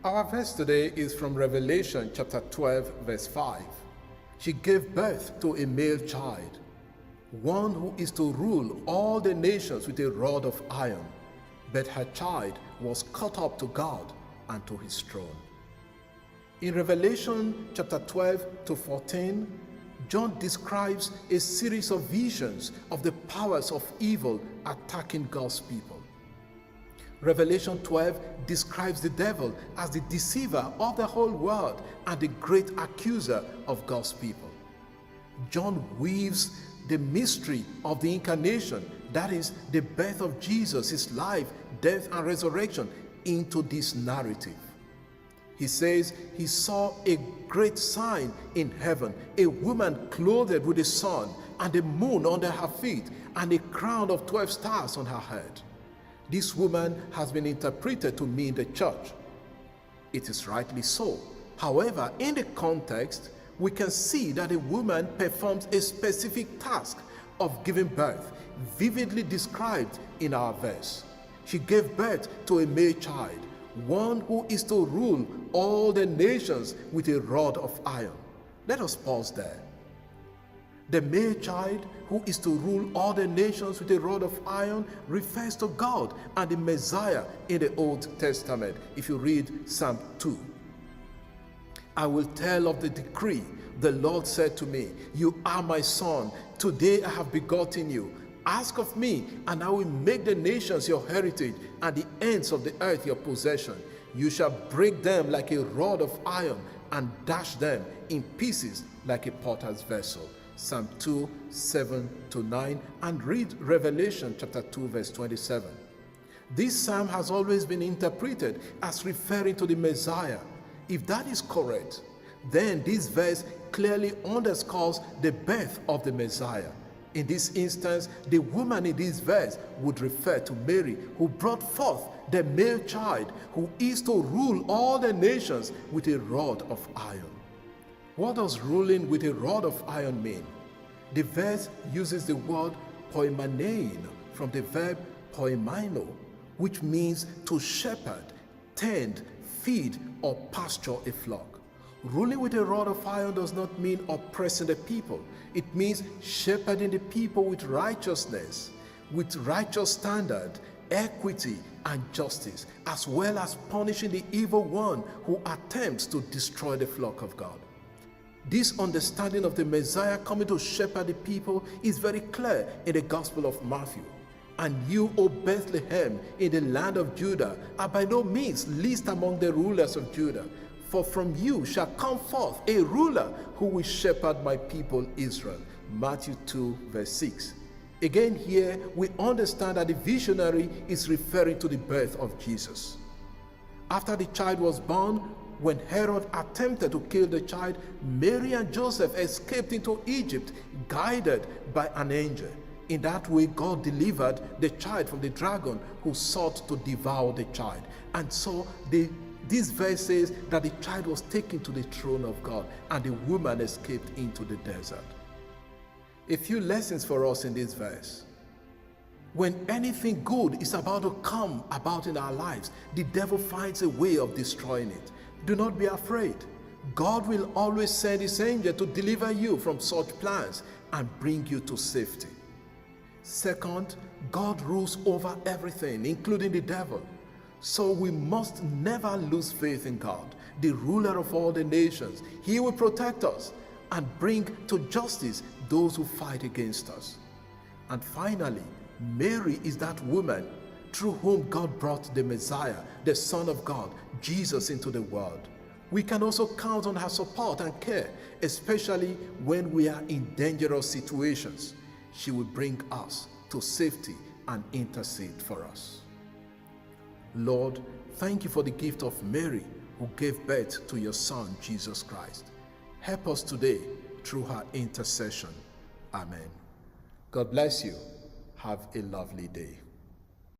Our verse today is from Revelation chapter 12, verse 5. She gave birth to a male child, one who is to rule all the nations with a rod of iron. But her child was caught up to God and to his throne. In Revelation chapter 12 to 14, John describes a series of visions of the powers of evil attacking God's people. Revelation 12 describes the devil as the deceiver of the whole world and the great accuser of God's people. John weaves the mystery of the incarnation, that is, the birth of Jesus, his life, death, and resurrection, into this narrative. He says he saw a great sign in heaven, a woman clothed with the sun and the moon under her feet, and a crown of 12 stars on her head. This woman has been interpreted to mean the church. It is rightly so. However, in the context, we can see that a woman performs a specific task of giving birth, vividly described in our verse. She gave birth to a male child, one who is to rule all the nations with a rod of iron. Let us pause there. The male child who is to rule all the nations with a rod of iron refers to God and the Messiah in the Old Testament. If you read Psalm 2. I will tell of the decree. The Lord said to me, you are my son. Today I have begotten you. Ask of me, and I will make the nations your heritage and the ends of the earth your possession. You shall break them like a rod of iron and dash them in pieces like a potter's vessel. Psalm 2, 7-9, and read Revelation chapter 2, verse 27. This psalm has always been interpreted as referring to the Messiah. If that is correct, then this verse clearly underscores the birth of the Messiah. In this instance, the woman in this verse would refer to Mary, who brought forth the male child who is to rule all the nations with a rod of iron. What does ruling with a rod of iron mean? The verse uses the word poimanein from the verb poimaino, which means to shepherd, tend, feed, or pasture a flock. Ruling with a rod of iron does not mean oppressing the people. It means shepherding the people with righteousness, with righteous standard, equity, and justice, as well as punishing the evil one who attempts to destroy the flock of God. This understanding of the Messiah coming to shepherd the people is very clear in the Gospel of Matthew. And you, O Bethlehem, in the land of Judah, are by no means least among the rulers of Judah. For from you shall come forth a ruler who will shepherd my people Israel. Matthew 2, verse 6. Again here, we understand that the visionary is referring to the birth of Jesus. After the child was born, when Herod attempted to kill the child, Mary and Joseph escaped into Egypt, guided by an angel. In that way, God delivered the child from the dragon who sought to devour the child. And so this verse says that the child was taken to the throne of God and the woman escaped into the desert. A few lessons for us in this verse. When anything good is about to come about in our lives, the devil finds a way of destroying it. Do not be afraid. God will always send his angel to deliver you from such plans and bring you to safety. Second, God rules over everything, including the devil. So we must never lose faith in God, the ruler of all the nations. He will protect us and bring to justice those who fight against us. And finally, Mary is that woman through whom God brought the Messiah, the Son of God, Jesus, into the world. We can also count on her support and care, especially when we are in dangerous situations. She will bring us to safety and intercede for us. Lord, thank you for the gift of Mary, who gave birth to your Son, Jesus Christ. Help us today through her intercession. Amen. God bless you. Have a lovely day.